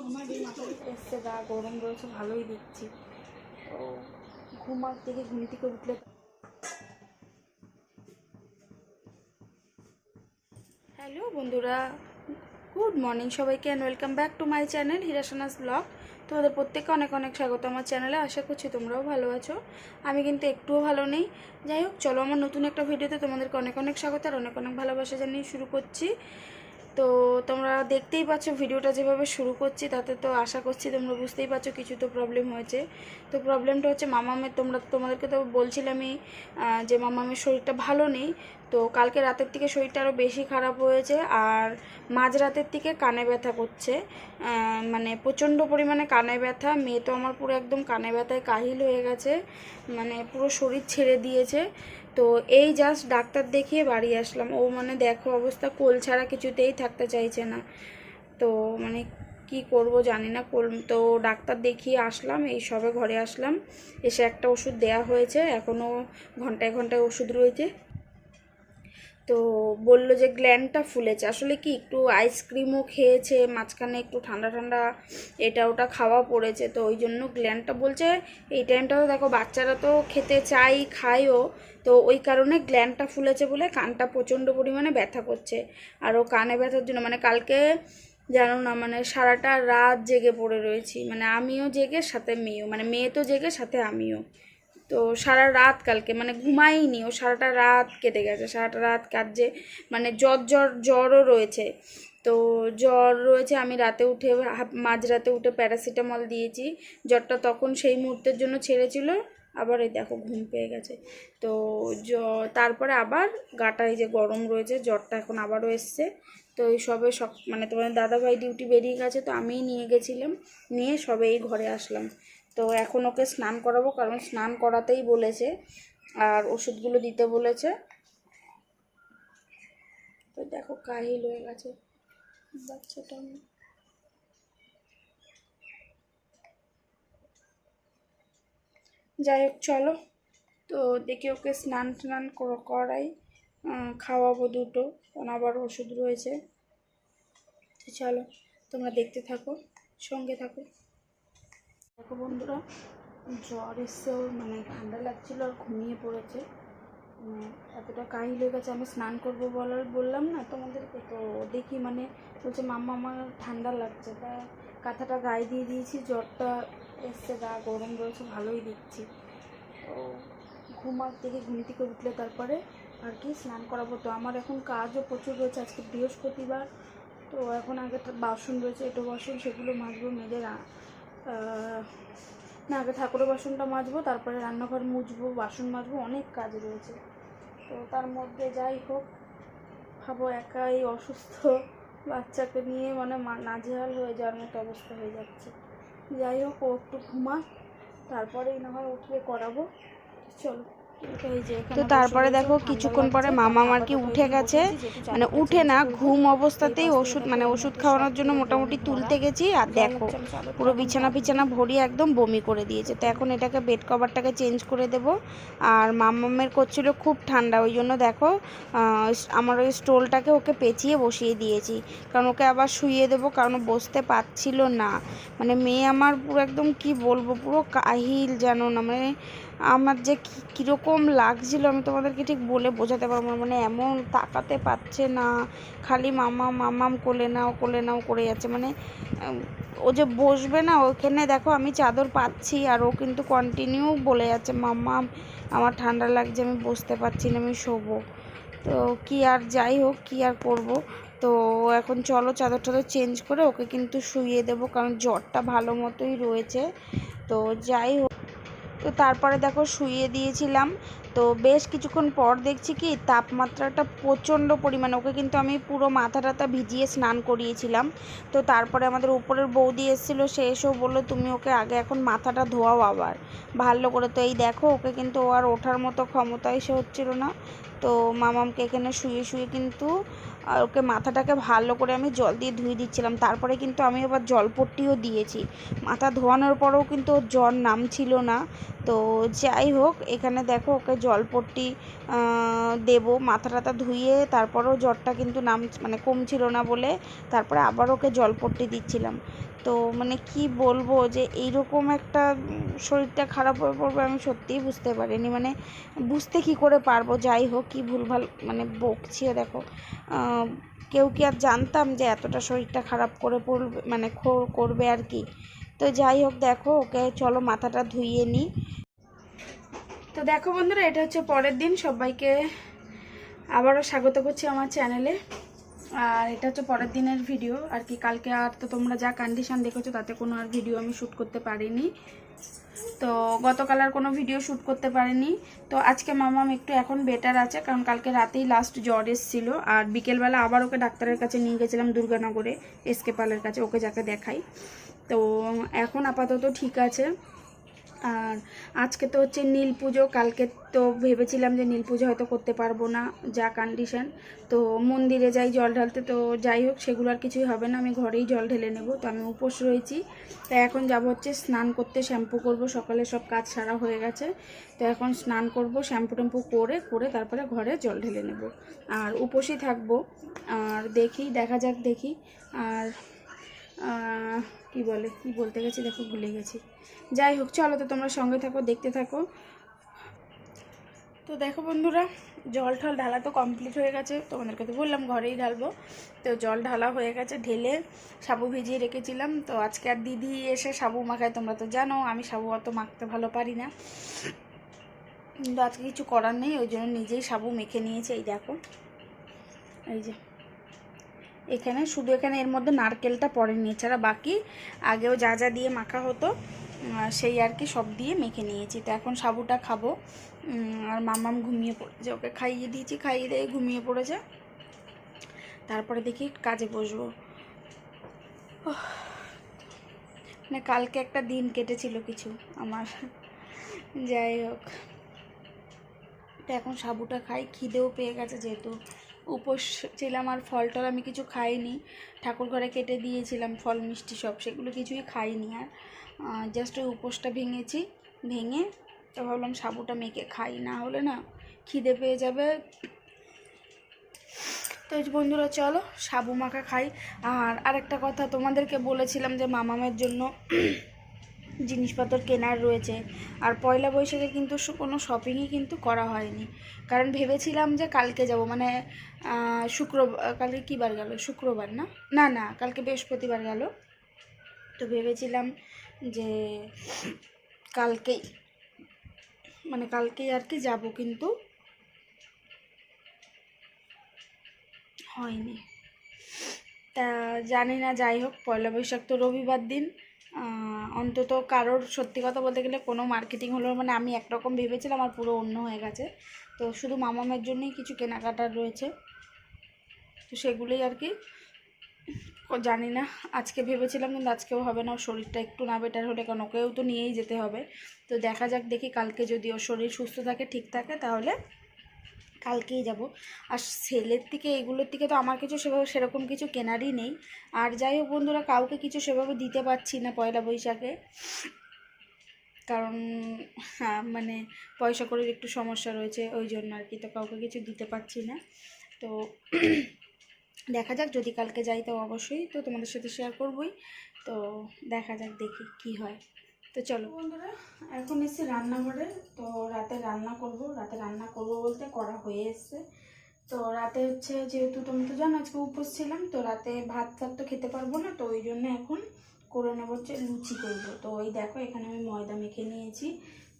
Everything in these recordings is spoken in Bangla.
আমার এই মাথায় এসছে গা গরম রয়েছে, ভালোই দিচ্ছি। তো ঘুমার থেকে ঘুম থেকে উঠলে হ্যালো বন্ধুরা, গুড মর্নিং সবাইকে and welcome back to my channel হিরাশানাস ব্লগ। তোমাদের প্রত্যেককে অনেক অনেক স্বাগত আমার চ্যানেলে। আশা করছি তোমরাও ভালো আছো। আমি কিন্তু একটুও ভালো নেই। যাই হোক, চলো আমার নতুন একটা ভিডিওতে তোমাদেরকে অনেক অনেক স্বাগত আর অনেক অনেক ভালোবাসা জানিয়ে শুরু করছি। তো তোমরা দেখতেই পাচ্ছ ভিডিওটা যেভাবে শুরু করছি, তাতে তো আশা করছি তোমরা বুঝতেই পারছো কিছু তো প্রবলেম হয়েছে। তো প্রবলেমটা হচ্ছে মামামের, তোমাদেরকে তো বলছিলামই যে মামামের শরীরটা ভালো নেই। তো কালকে রাতের থেকে শরীরটা আরও বেশি খারাপ হয়েছে, আর মাঝরাতের থেকে কানে ব্যথা করছে, মানে প্রচণ্ড পরিমাণে কানে ব্যথা। মেয়ে তো আমার পুরো একদম কানে ব্যথায় কাহিল হয়ে গেছে, মানে পুরো শরীর ছেড়ে দিয়েছে। তো এই জাস্ট ডাক্তার দেখিয়ে বাড়ি আসলাম। ও মানে দেখো অবস্থা, কোল ছাড়া কিছুতেই থাকতে চাইছে না। তো মানে কি করব জানি না। তো ডাক্তার দেখিয়ে আসলাম, এই সবে ঘরে আসলাম। এসে একটা ওষুধ দেয়া হয়েছে, এখনও ঘন্টায় ঘন্টায় ওষুধ রয়েছে। তো বলল যে গ্ল্যান্ডটা ফুলেছে। আসলে কি একটু আইসক্রিমও খেয়েছে মাঝখানে, একটু ঠান্ডা ঠান্ডা এটা ওটা খাওয়া পড়েছে, তো ওই জন্য গ্ল্যান্ডটা বলছে। এই টাইমটা তো দেখো বাচ্চারা তো খেতে চাই, খায়ও, তো ওই কারণে গ্ল্যান্ডটা ফুলেছে বলে কানটা প্রচণ্ড পরিমাণে ব্যথা করছে। আর ও কানে ব্যথার জন্য মানে কালকে জানো না, মানে সারাটা রাত জেগে পড়ে রয়েছি। মানে আমিও জেগে সাথে মেয়েও, মানে মেয়ে তো জেগে সাথে আমিও। তো সারা রাত কালকে মানে ঘুমাইনি, ও সারাটা রাত কেটে গেছে, সারাটা রাত কাটছে। মানে জ্বরও রয়েছে। তো জ্বর রয়েছে, আমি রাতে উঠে মাঝরাতে উঠে প্যারাসিটামল দিয়েছি। জ্বরটা তখন সেই মুহূর্তের জন্য ছেড়েছিল, আবার এই দেখো ঘুম পেয়ে গেছে। তো তারপরে আবার গাটা এই যে গরম রয়েছে, জ্বরটা এখন আবারও এসছে। তো এই সবে মানে তোমার দাদাভাই ডিউটি বেরিয়ে গেছে, তো আমিই নিয়ে গেছিলাম, নিয়ে সবে এই ঘরে আসলাম। তো এখন ওকে স্নান করাবো, কারণ স্নান করাতেই বলেছে আর ওষুধগুলো দিতে বলেছে। তো দেখো কাহিল হয়ে গেছে বাচ্চাটা। যাই হোক চলো, তো দেখি ওকে স্নান টান করাই, খাওয়াবো দুটো, কারণ আবার ওষুধ রয়েছে। তো চলো তোমরা দেখতে থাকো, সঙ্গে থাকো। দেখো বন্ধুরা, জ্বর এসছে ওর, মানে ঠান্ডা লাগছিল আর ঘুমিয়ে পড়েছে। এতটা কাহিল হয়ে গেছে। আমি স্নান করবো বললাম না তোমাদেরকে, তো দেখি মানে বলছে মাম্মা আমার ঠান্ডা লাগছে, তা কাঁথাটা গায়ে দিয়ে দিয়েছি। জ্বরটা এসছে, গা গরম রয়েছে, ভালোই দিচ্ছি। তো ঘুম থেকে উঠলে তারপরে আর কি স্নান করাবো। তো আমার এখন কাজও প্রচুর রয়েছে, আজকে বৃহস্পতিবার। তো এখন আগে বাসন রয়েছে, এটো বাসন, সেগুলো মাজবো, মেজে না আগে ঠাকুরের বাসনটা মাজবো, তারপরে রান্নাঘর মুছবো, বাসন মাজবো, অনেক কাজ রয়েছে। তো তার মধ্যে যাই হোক, ভাবো একাই অসুস্থ বাচ্চাকে নিয়ে মানে নাজেহাল হয়ে যাওয়ার মতো অবস্থা হয়ে যাচ্ছে। যাই হোক, ও একটু ঘুমা, তারপরেই না হয় উঠে করাবো। চলো। তো তারপরে দেখো কিছুক্ষণ পরে মামা আমার কি উঠে গেছে, মানে উঠে না ঘুম অবস্থাতেই ওষুধ, মানে ওষুধ খাওয়ানোর জন্য মোটামুটি তুলতে গেছি, আর দেখো পুরো বিছানা ভরিয়ে একদম বমি করে দিয়েছে। তো এখন এটাকে বেড কভারটাকে চেঞ্জ করে দেব। আর মামামের করছিল খুব ঠান্ডা, ওই জন্য দেখো আমার ওই স্টোলটাকে ওকে পেঁচিয়ে বসিয়ে দিয়েছি, কারণ ওকে আবার শুইয়ে দেবো, কারণ বসতে পারছিল না। মানে মেয়ে আমার পুরো একদম কি বলবো, পুরো কাহিল জানো না। মানে আমার যে কীরকম লাগছিল আমি তোমাদেরকে ঠিক বলে বোঝাতে পারবো না। মানে এমন তাকাতে পারছে না, খালি মামাম কোলে নাও করে যাচ্ছে। মানে ও যে বসবে না ওখানে, দেখো আমি চাদর পাচ্ছি আর ও কিন্তু কন্টিনিউ বলে যাচ্ছে মাম্মাম আমার ঠান্ডা লাগছে, আমি বসতে পারছি না, আমি শোবো। তো কি আর, যাই হোক কি আর করব। তো এখন চলো চাদর চেঞ্জ করে ওকে কিন্তু শুইয়ে দেবো, কারণ জ্বরটা ভালো মতোই রয়েছে। তো যাই হোক, তো তারপরে দেখো শুইয়ে দিয়েছিলাম। তো বেশ কিছুক্ষণ পর দেখছি কি তাপমাত্রাটা প্রচণ্ড পরিমাণে, ওকে কিন্তু আমি পুরো মাথা টাথা ভিজিয়ে স্নান করিয়েছিলাম। তো তারপরে আমাদের উপরের বৌদি এসেছিলো, সে এসেও বললো তুমি ওকে আগে এখন মাথাটা ধোয়াও আবার ভালো করে। তো এই দেখো ওকে কিন্তু ও আর ওঠার মতো ক্ষমতাই সে হচ্ছিল না। তো মামামকে এখানে শুয়ে কিন্তু আর ওকে মাথাটাকে ভালো করে আমি জল দিয়ে ধুয়ে দিচ্ছিলাম। তারপরে কিন্তু আমি আবার জলপট্টিও দিয়েছি। মাথা ধোয়ানোর পরেও কিন্তু ওর জ্বর নামছিল না। তো যাই হোক, এখানে দেখো ওকে জলপট্টি দেবো, মাথা টাথা ধুয়ে তারপরেও জ্বরটা কিন্তু মানে কমছিল না বলে তারপরে আবার ওকে জলপট্টি দিচ্ছিলাম। তো মানে কি বলবো যে এইরকম একটা শরীরটা খারাপ হয়ে পড়বে আমি সত্যিই বুঝতে পারিনি, মানে বুঝতে কি করে পারবো। যাই হোক, কি ভুলভাল মানে বকছিও দেখো। কেউ কি আর জানতাম যে এতটা শরীরটা খারাপ করে পড়বে, মানে করবে আর কি। তো যাই হোক, দেখো ওকে চলো মাথাটা ধুইয়ে নিই। তো দেখো বন্ধুরা, এটা হচ্ছে পরের দিন। সবাইকে আবারও স্বাগত করছি আমার চ্যানেলে। আর এটা হচ্ছে পরের দিনের ভিডিও আর কি। কালকে আর তো তোমরা যা কন্ডিশন দেখেছো তাতে কোনো আর ভিডিও আমি শ্যুট করতে পারিনি। তো গতকাল আর কোনো ভিডিও শ্যুট করতে পারিনি। তো আজকে মামাম একটু এখন বেটার আছে, কারণ কালকে রাতেই লাস্ট জ্বর এসেছিলো। আর বিকেলবেলা আবার ওকে ডাক্তারের কাছে নিয়ে গেছিলাম দুর্গানগরে, এসকে পালের কাছে, ওকে যাকে দেখাই। তো এখন আপাতত ঠিক আছে। আর আজকে তো হচ্ছে নীল পুজো। কালকে তো ভেবেছিলাম যে নীল পুজো হয়তো করতে পারবো না, যা কন্ডিশন। তো মন্দিরে যাই জল ঢালতে, তো যাই হোক সেগুলো আর কিছুই হবে না, আমি ঘরেই জল ঢেলে নেব। তো আমি উপোস রয়েছি। তাই এখন যাব হচ্ছে স্নান করতে, শ্যাম্পু করব। সকালে সব কাজ সারা হয়ে গেছে। তো এখন স্নান করব, শ্যাম্পু ট্যাম্পু করে তারপরে ঘরে জল ঢেলে নেব। আর উপোসই থাকবো। আর দেখা যাক দেখি। আর কি বলতে গেছি দেখো, ভুলে গেছি। যাই হোক, চলো তো তোমরা সঙ্গে থাকো, দেখতে থাকো। তো দেখো বন্ধুরা, জল ঠল ঢালা তো কমপ্লিট হয়ে গেছে। তোমাদেরকে তো বললাম ঘরেই ঢালবো। তো জল ঢালা হয়ে গেছে, ঢেলে সাবু ভিজিয়ে রেখেছিলাম। তো আজকে আর দিদি এসে সাবু মাখায়। তোমরা তো জানো আমি সাবু অত মাখতে ভালো পারি না, কিন্তু আজকে কিছু করার নেই, ওই জন্য নিজেই সাবু মেখে নিয়েছে। এই দেখো, এই যে এখানে শুধু এখানে এর মধ্যে নারকেলটা পড়েনি, এছাড়া বাকি আগেও যা যা দিয়ে মাখা হতো সেই আর কি সব দিয়ে মেখে নিয়েছি। তো এখন সাবুটা খাবো। আর মামাম ঘুমিয়ে পড়েছে, ওকে খাইয়ে দিয়েছি, খাইয়ে দিয়ে ঘুমিয়ে পড়েছে। তারপরে দেখি কাজে বসবো। মানে কালকে একটা দিন কেটেছিল কিছু আমার। যাই হোক, তো এখন সাবুটা খাই, খিদেও পেয়ে গেছে যেহেতু উপোস ছিলাম। আর ফল টল আমি কিছু খাইনি, ঠাকুর ঘরে কেটে দিয়েছিলাম ফল মিষ্টি সব, সেগুলো কিছুই খাইনি। আর জাস্ট ওই উপোসটা ভেঙে তো ভাবলাম সাবুটা মেখে খাই, না হলে না খিদে পেয়ে যাবে। তো বন্ধুরা চলো সাবু মাখা খাই। আর আরেকটা কথা, তোমাদেরকে বলেছিলাম যে মামামের জন্য জিনিসপত্র কেনার রয়েছে। আর পয়লা বৈশাখে কিন্তু কোনো শপিংই কিন্তু করা হয়নি, কারণ ভেবেছিলাম যে কালকে যাব, মানে কালকে কী বার গেল, শুক্রবার না, না না কালকে বৃহস্পতিবার গেল। তো ভেবেছিলাম যে কালকেই আর কি যাব, কিন্তু হয়নি। তা জানি না, যাই হোক পয়লা বৈশাখ তো রবিবার দিন। অন্তত কারোর সত্যি কথা বলতে গেলে কোনো মার্কেটিং হলো, মানে আমি একরকম ভেবেছিলাম আর পুরো অন্য হয়ে গেছে। তো শুধু মামামের জন্যই কিছু কেনাকাটার রয়েছে, তো সেগুলোই আর কি। জানি না, আজকে ভেবেছিলাম কিন্তু আজকেও হবে না, ওর শরীরটা একটু না বেটার হলে, কারণ ওকেও তো নিয়েই যেতে হবে। তো দেখা যাক দেখি, কালকে যদি ওর শরীর সুস্থ থাকে, ঠিক থাকে, তাহলে কালকেই যাব। আর ছেলের থেকে এগুলোর থেকে তো আমার কিছু সেরকম কিছু কেনারই নেই। আর যাই হোক বন্ধুরা, কাউকে কিছু সেভাবে দিতে পারছি না পয়লা বৈশাখে, কারণ মানে পয়সা করির একটু সমস্যা রয়েছে, ওই জন্য আর কি। তো কাউকে কিছু দিতে পারছি না। তো দেখা যাক, যদি কালকে যাই তো অবশ্যই তো তোমাদের সাথে শেয়ার করবই। তো দেখা যাক দেখি কি হয়। তো চলো বন্ধুরা, এখন এসে রান্নাঘরে। তো রাতে রান্না করব বলতে করা হয়ে এসছে। তো রাতে হচ্ছে, যেহেতু তুমি তো জানো আজকে উপোস ছিলাম, তো রাতে ভাত তো খেতে পারবো না, তো ওই জন্য এখন করে নেবো হচ্ছে লুচি করবো। তো ওই দেখো এখানে আমি ময়দা মেখে নিয়েছি,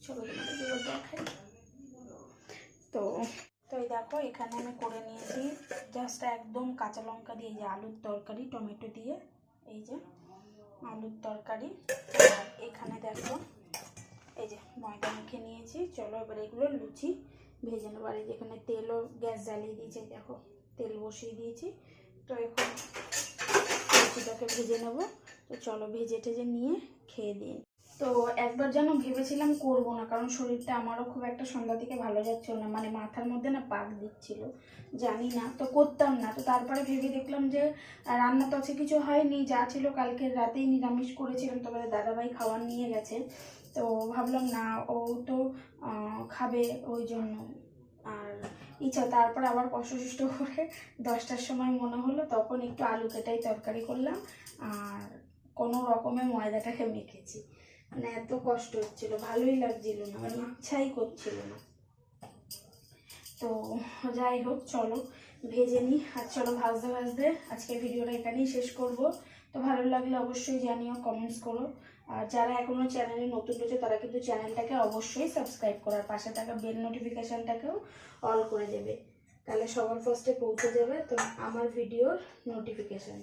চলো তোমাদের দেখাই। তো এই দেখো এখানে আমি করে নিয়েছি জাস্ট একদম কাঁচা লঙ্কা দিয়ে, যে আলুর তরকারি টমেটো দিয়ে, এই যে আলুর তরকারি। আর এখানে দেখো এই যে ময়দা মেখে নিয়েছি। চলো এবার এগুলো লুচি ভেজে নেবো। আর যেখানে তেলও গ্যাস জ্বালিয়ে দিয়েছি, দেখো তেল বসিয়ে দিয়েছি। তো এখন লুচিটাকে ভেজে নেবো। তো চলো ভেজে টেজে নিয়ে খেয়ে দিন। তো একবার যেন ভেবেছিলাম করব না, কারণ শরীরটা আমারও খুব একটা সন্ধ্যা থেকে ভালো যাচ্ছিল না, মানে মাথার মধ্যে না পাক দিচ্ছিল, জানি না, তো করতাম না। তো তারপরে ভেবে দেখলাম যে রান্না তো আছে কিছু হয়নি, যা ছিল কালকের রাতেই নিরামিষ করেছিলাম, তবে দাদাভাই খাবার নিয়ে গেছে, তো ভাবলাম না ও তো খাবে, ওই জন্য আর ইচ্ছা। তারপরে আবার কষ্ট করে 10টার সময় মনে হলো, তখন একটু আলু কেটাই তরকারি করলাম আর কোনো রকমে ময়দাটাকে মেখেছি। মানে এত কষ্ট হচ্ছিল, ভালোই লাগছিল না, মানে ইচ্ছাই করছিল না। তো যাই হোক, চলো ভেজে নিই। আর চলো ভাজতে ভাজতে আজকে ভিডিওটা এখানেই শেষ করব। তো ভালো লাগলে অবশ্যই জানিও, কমেন্টস করো। আর যারা এখনও চ্যানেলে নতুন রয়েছে তারা কিন্তু চ্যানেলটাকে অবশ্যই সাবস্ক্রাইব করার পাশে থাকা বেল নোটিফিকেশানটাকেও অল করে দেবে, তাহলে সবার ফার্স্টে পৌঁছে যাবে তো আমার ভিডিওর নোটিফিকেশান।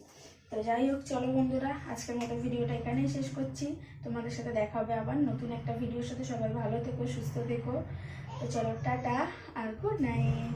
তো যাই হোক, চলো বন্ধুরা, আজকের মতো ভিডিওটা এখানেই শেষ করছি। তোমাদের সাথে দেখা হবে আবার নতুন একটা ভিডিওর সাথে। সবাই ভালো থেকো, সুস্থ থেকো। তো চলো, টাটা আর গুড নাইট।